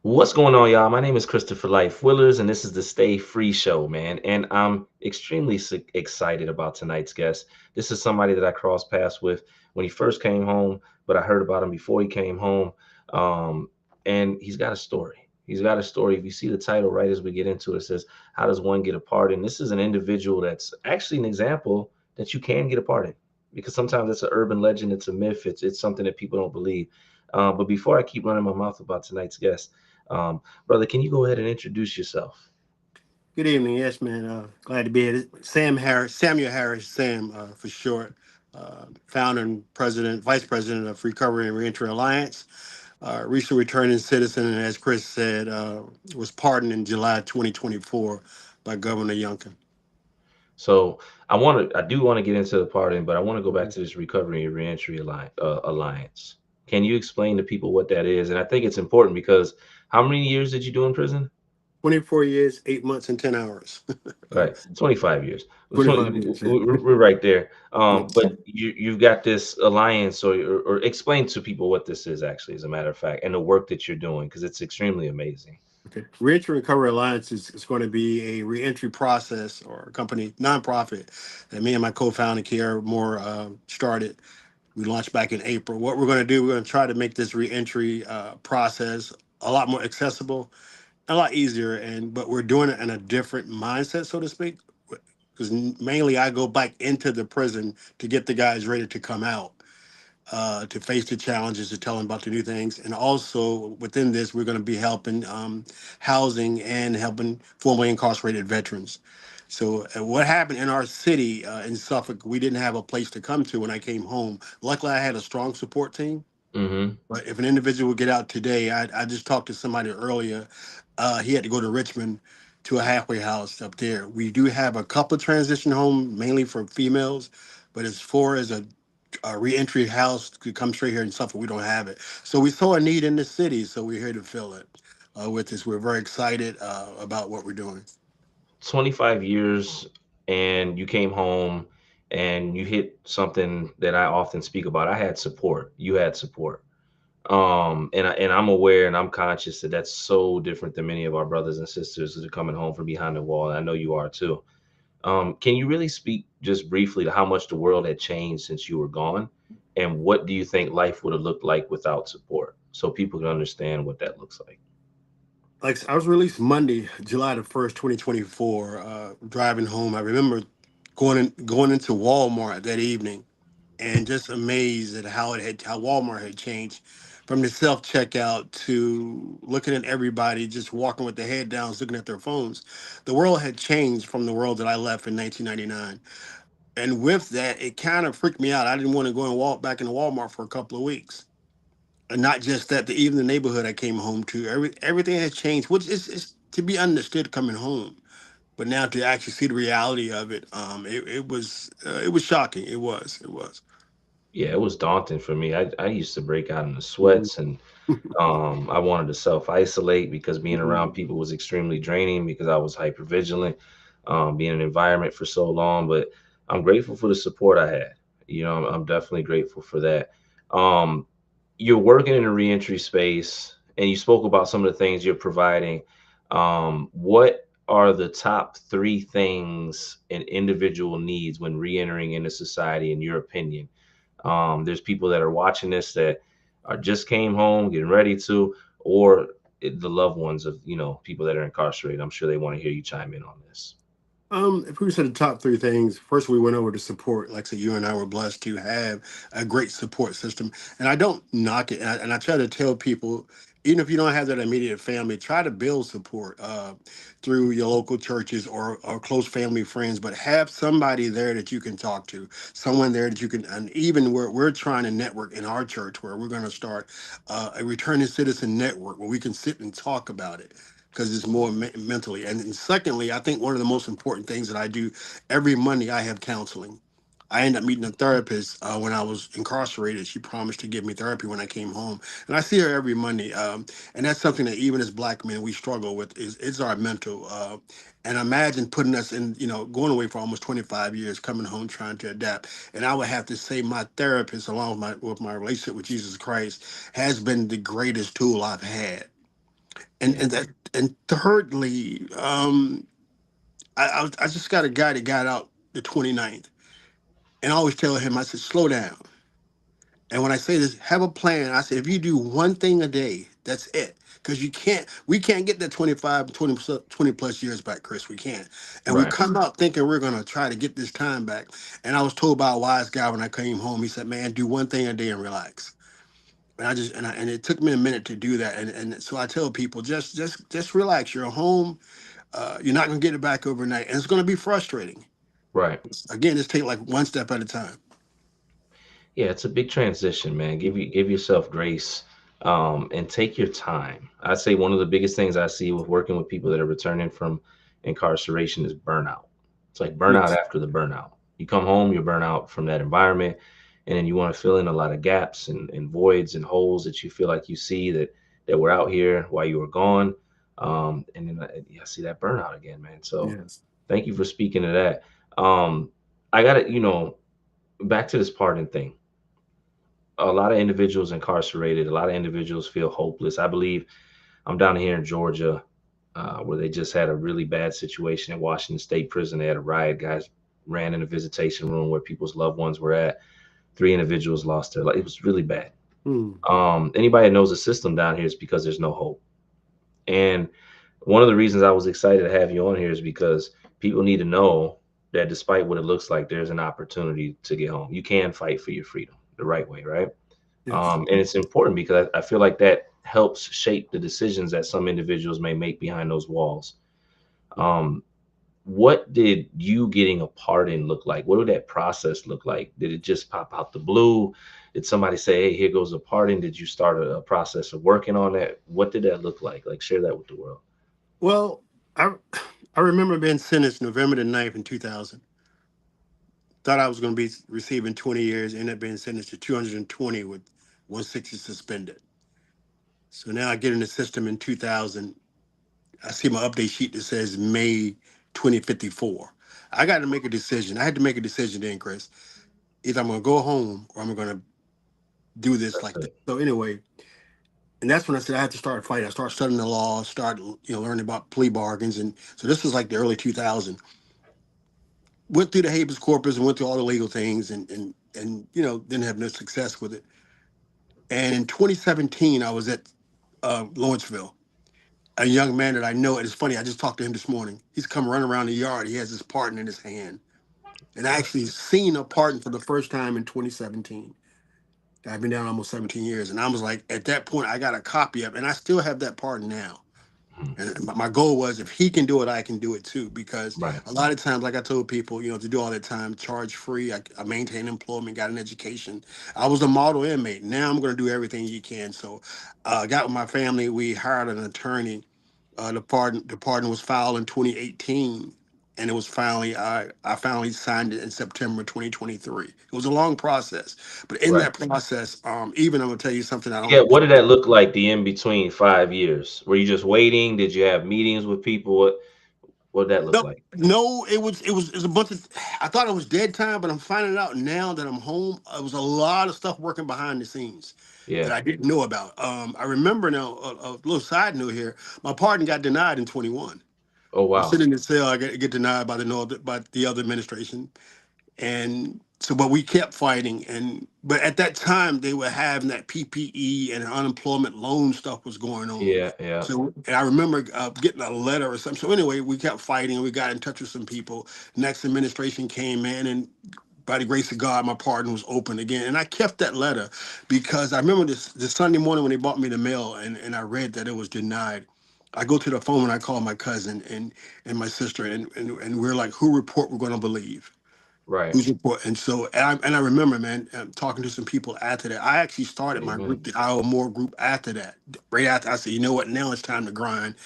What's going on, y'all? My name is Christopher Life Willers, and this is the Stay Free Show, man. And I'm extremely excited about tonight's guest. This is somebody that I crossed paths with when he first came home, but I heard about him before he came home. Um, and he's got a story. He's got a story. If you see the title right as we get into it, it says, "How does one get a pardon?" This is an individual that's actually an example that you can get a pardon, because sometimes it's an urban legend, it's a myth, it's something that people don't believe. But before I keep running my mouth about tonight's guest, brother, can you go ahead and introduce yourself? Good evening. Yes, man. Glad to be here. Sam Harris, Samuel Harris, Sam for short. Founder and president, vice president of Recovery and Reentry Alliance. Recent returning citizen, and as Chris said, was pardoned in July 2024 by Governor Youngkin. So I do want to get into the pardon, but I want to go back to this Recovery and Reentry Alliance. Can you explain to people what that is? And I think it's important because how many years did you do in prison? 24 years, 8 months, and 10 hours. Right, 25 years. 25 years. Yeah. We're right there. Yeah. But you've got this alliance, or explain to people what this is actually, as a matter of fact, and the work that you're doing, because it's extremely amazing. Okay. Reentry Recovery Alliance is going to be a reentry process or a company nonprofit that me and my co-founder Kiara Moore started. We launched back in April. What we're going to do, we're going to try to make this reentry process a lot more accessible, a lot easier, and but we're doing it in a different mindset, so to speak. Because mainly I go back into the prison to get the guys ready to come out, to face the challenges, to tell them about the new things, and also within this, we're going to be helping housing and helping formerly incarcerated veterans. So what happened in our city in Suffolk, we didn't have a place to come to when I came home. Luckily, I had a strong support team. Mm-hmm. But if an individual would get out today, I just talked to somebody earlier. He had to go to Richmond to a halfway house up there. We do have a couple of transition homes, mainly for females, but as far as a reentry house to come straight here in Suffolk, we don't have it. So we saw a need in the city, so we're here to fill it with this. We're very excited about what we're doing. 25 years, and you came home and you hit something that I often speak about. I had support. You had support. And I'm aware and I'm conscious that that's so different than many of our brothers and sisters that are coming home from behind the wall. And I know you are too. Can you really speak just briefly to how much the world had changed since you were gone? And what do you think life would have looked like without support? So people can understand what that looks like. Like I was released Monday, July the 1st, 2024. Driving home, I remember going into Walmart that evening and just amazed at how Walmart had changed from the self checkout to looking at everybody just walking with their head down, looking at their phones. The world had changed from the world that I left in 1999, and with that, it kind of freaked me out. I didn't want to go and walk back into Walmart for a couple of weeks. And not just that, even the neighborhood I came home to, everything has changed, which is to be understood coming home. But now to actually see the reality of it, it was shocking. It was. Yeah, it was daunting for me. I used to break out in the Mhm. sweats, and I wanted to self isolate because being around Mhm. people was extremely draining because I was hyper vigilant, being in an environment for so long. But I'm grateful for the support I had. I'm definitely grateful for that. Um, you're working in a reentry space, and you spoke about some of the things you're providing. What are the top three things an individual needs when reentering into society, in your opinion? There's people that are watching this that are just came home, getting ready to, or the loved ones of people that are incarcerated. I'm sure they want to hear you chime in on this. If we said the top three things, first we went over to support. Like I said, you and I were blessed to have a great support system, and I don't knock it. And I try to tell people, even if you don't have that immediate family, try to build support through your local churches or close family friends. But have somebody there that you can talk to, someone there that you can. And even we're trying to network in our church, where we're going to start a returning citizen network where we can sit and talk about it because it's more mentally. And then secondly, I think one of the most important things that I do every Monday, I have counseling. I end up meeting a therapist when I was incarcerated. She promised to give me therapy when I came home, and I see her every Monday. And that's something that even as Black men we struggle with is our mental. And imagine putting us in, going away for almost 25 years, coming home trying to adapt. And I would have to say my therapist, along with my relationship with Jesus Christ, has been the greatest tool I've had And Yeah. and that and thirdly, I just got a guy that got out the 29th, and I always tell him, I said, slow down. And when I say this, have a plan. I said, if you do one thing a day, that's it. Because we can't get that 25, 20 plus years back, Chris. We can't. And we Right. come out thinking we're going to try to get this time back. And I was told by a wise guy when I came home, he said, man, do one thing a day and relax. And it took me a minute to do that. And so I tell people, just relax. You're home. You're not going to get it back overnight. And it's going to be frustrating. Right. Again, just take like one step at a time. Yeah, it's a big transition, man. Give yourself grace, and take your time. I'd say one of the biggest things I see with working with people that are returning from incarceration is burnout. It's like burnout Yes. after the burnout. You come home, you're burnt out from that environment, and then you want to fill in a lot of gaps and voids and holes that you feel like you see that were out here while you were gone. And then I see that burnout again, man. So Yes. thank you for speaking to that. I got to, back to this pardon thing. A lot of individuals incarcerated, a lot of individuals feel hopeless. I believe I'm down here in Georgia, where they just had a really bad situation at Washington State Prison. They had a riot. Guys ran in a visitation room where people's loved ones were at. Three individuals lost their life. It was really bad. Hmm. Anybody that knows the system down here is because there's no hope. And one of the reasons I was excited to have you on here is because people need to know that despite what it looks like, there's an opportunity to get home. You can fight for your freedom the right way, right? Yes. And it's important because I feel like that helps shape the decisions that some individuals may make behind those walls. Um, what did you getting a pardon look like? What did that process look like? Did it just pop out the blue? Did somebody say, "Hey, here goes a pardon"? Did you start a process of working on that? What did that look like? Like, share that with the world. Well, I I remember being sentenced November the 9th in 2000. Thought I was going to be receiving 20 years, ended up being sentenced to 220 with 160 suspended. So now I get in the system in 2000. I see my update sheet that says May 2054. I got to make a decision. I had to make a decision then, Chris. Either I'm going to go home or I'm going to do this That's like this. it. So anyway, and that's when I said I had to start fighting. I started studying the law, start learning about plea bargains, and so this was like the early 2000s. Went through the habeas corpus and went through all the legal things, and didn't have no success with it. And in 2017, I was at Lawrenceville. A young man that I know, and it's funny. I just talked to him this morning. He's come running around the yard. He has his pardon in his hand, and I actually seen a pardon for the first time in 2017. I've been down almost 17 years, and I was like, at that point, I got a copy of, it, and I still have that pardon now. Mhm. And my goal was if he can do it, I can do it too. Because Right. a lot of times, like I told people, to do all that time, charge free. I maintained employment, got an education. I was a model inmate. Now I'm going to do everything you can. So I got with my family. We hired an attorney. The pardon was filed in 2018. And it was I finally signed it in September 2023. It was a long process, but in Right. that process, even I'm gonna tell you something I Yeah. don't. What did that look like? The in between 5 years? Were you just waiting? Did you have meetings with people? What did that look No, like? no, it was a bunch of. I thought it was dead time, but I'm finding out now that I'm home. It was a lot of stuff working behind the scenes that Yeah. I didn't know about. I remember now a little side note here. My pardon got denied in 21. Oh I'm wow. sitting in the cell. I get denied by the other administration, and so but we kept fighting. But at that time they were having that PPE and unemployment loan stuff was going on. Yeah. Yeah. So and I remember getting a letter or something. So anyway, we kept fighting and we got in touch with some people. Next administration came in, and by the grace of God, my pardon was open again. And I kept that letter because I remember this Sunday morning when they brought me the mail, and I read that it was denied. I go to the phone and I call my cousin and my sister, and we're like, who report we're going to believe? Right. Who's report? And so, and I remember, man, talking to some people after that. I actually started my Amen. group, the Iowa More group, after that. Right after, I said, you know what? Now it's time to grind.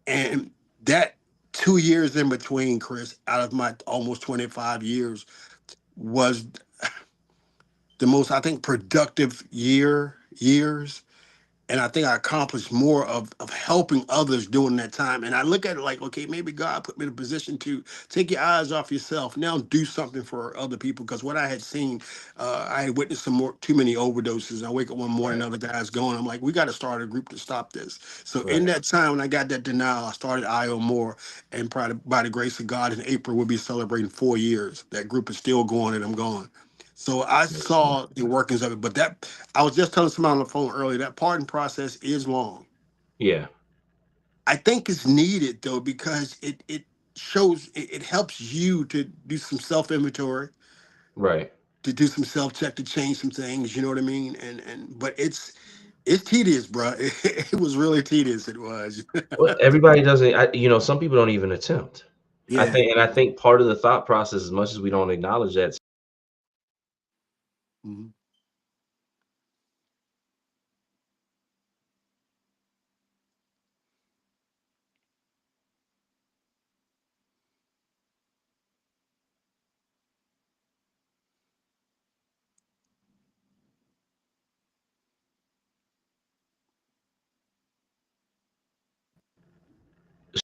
And that 2 years in between, Chris, out of my almost 25 years, was the most, I think, productive years. And I think I accomplished more of helping others during that time. And I look at it like, okay, maybe God put me in a position to take your eyes off yourself. Now do something for other people. Because what I had seen, I had witnessed too many overdoses. I wake up one morning, Right. another guy's going. I'm like, we got to start a group to stop this. So in Right. that time when I got that denial, I started IO More, and probably by the grace of God, in April we'll be celebrating 4 years. That group is still going, and I'm going. So I Yes, sir. saw the workings of it, but that I was just telling somebody on the phone earlier that pardon process is long. Yeah. I think it's needed though because it shows it helps you to do some self inventory, Right. to do some self check, to change some things. You know what I mean? And but it's tedious, bro. It was really tedious. It was. Well, everybody doesn't. Some people don't even attempt. I Yeah. think, and I think part of the thought process, as much as we don't acknowledge that, Mhm.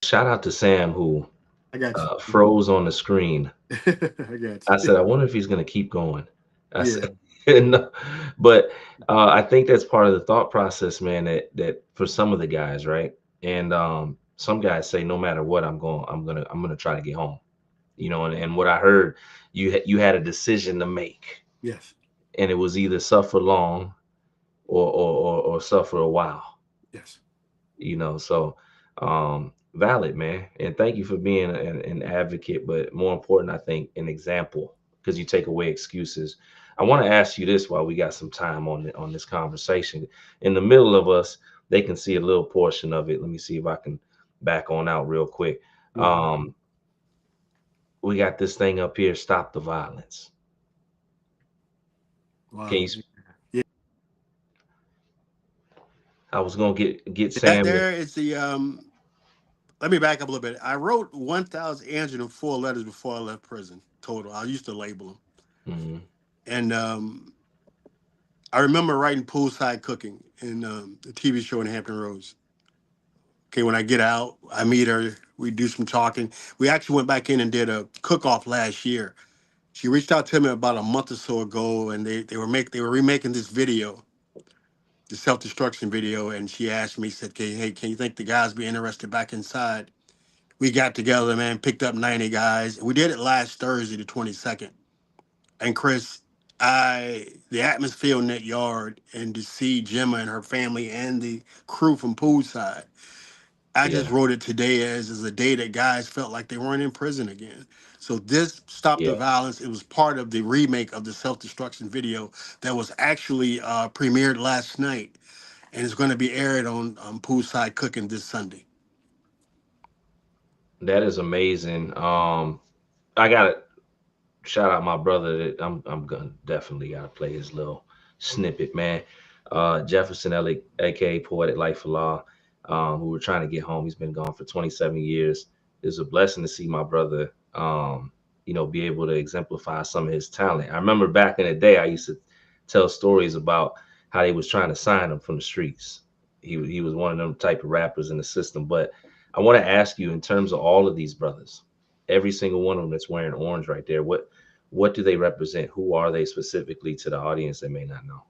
shout out to Sam who I got you. froze on the screen. I got I you. said, I wonder if he's going to keep going. I Yeah. said, no. But I think that's part of the thought process, man. That for some of the guys, right? And some guys say, no matter what, I'm gonna try to get home. And what I heard, you had a decision to make, Yes. and it was either suffer long or suffer a while. Yes. So valid, man. And thank you for being an advocate, but more important, I think, an example, because you take away excuses. I want to ask you this while we got some time on this conversation. In the middle of us, they can see a little portion of it. Let me see if I can back on out real quick. Mhm. um we got this thing up here, stop the violence. Can Wow. you Yeah. I was gonna get That Sam to. there is the let me back up a little bit. I wrote 1,804 letters before I left prison total. I used to label them. Mhm. And I remember writing Poolside Cooking in the TV show in Hampton Roads. Okay, when I get out, I meet her. We do some talking. We actually went back in and did a cook-off last year. She reached out to me about a month or so ago, and they were remaking this video, the self-destruction video, and she asked me, said, hey, can you think the guys be interested back inside? We got together, man, picked up 90 guys. We did it last Thursday, the 22nd. And Chris, the atmosphere in that yard and to see Gemma and her family and the crew from Poolside, I just Yeah. wrote it today as a day that guys felt like they weren't in prison again. So this Stop the Yeah. Violence, it was part of the remake of the self-destruction video that was actually premiered last night and it's going to be aired on Poolside Cooking this Sunday. That is amazing. I gotta shout out my brother. That I'm gonna definitely gotta play his little snippet, man. Jefferson Ellick, aka Poetic Life of Law, who we're trying to get home. He's been gone for 27 years. It's a blessing to see my brother, be able to exemplify some of his talent. I remember back in the day, I used to tell stories about how they was trying to sign him from the streets. He was one of them type of rappers in the system. But I want to ask you, in terms of all of these brothers, every single one of them that's wearing orange right there, what do they represent? Who are they specifically to the audience that may not know?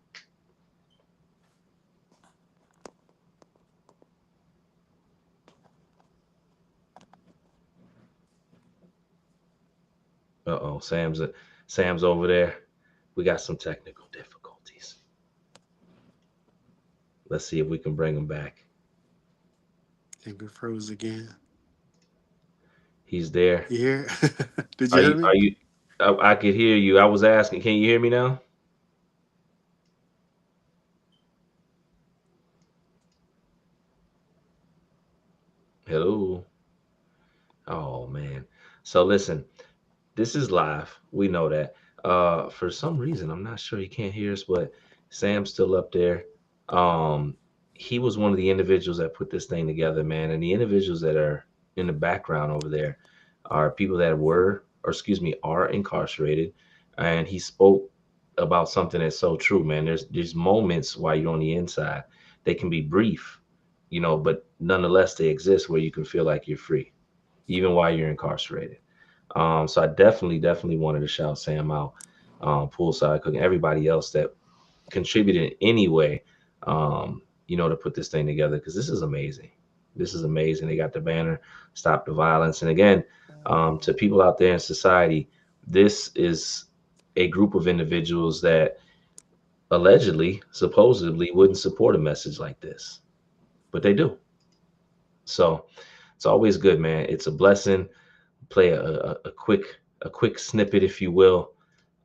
Uh-oh, Sam's over there. We got some technical difficulties. Let's see if we can bring him back. I think we froze again. He's there. You hear? Did you Are hear you me? are you I could hear you. I was asking, can you hear me now? Hello. Oh man. So listen, this is live. We know that. For some reason, I'm not sure he can't hear us, but Sam's still up there. Um, he was one of the individuals that put this thing together, man. And the individuals that are in the background over there are people that are incarcerated. And he spoke about something that's so true, man. There's moments while you're on the inside they can be brief, but nonetheless they exist where you can feel like you're free, even while you're incarcerated. So I definitely wanted to shout Sam out, Poolside Cooking, everybody else that contributed in any way, to put this thing together, because this is amazing. This is amazing. They got the banner, Stop the Violence. And again, to people out there in society, this is a group of individuals that allegedly, supposedly wouldn't support a message like this, but they do. So it's always good, man. It's a blessing. Play a quick snippet, if you will,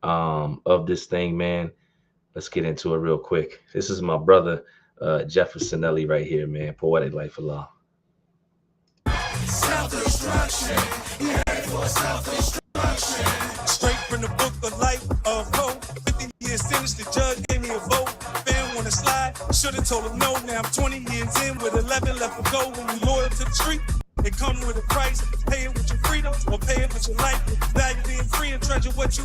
of this thing, man. Let's get into it real quick. This is my brother, Jeffersonelli right here, man. Poetic Life of Law. Self-destruction. Self-destruction. Straight from the book of life of hope. 50 years sentenced, the judge gave me a vote. Fan wanna slide, should've told him no. Now I'm 20 years in with 11 left to go. When we loyal to the street, it come with a price. Pay it with your freedom or pay it with your life. Value being free and treasure what you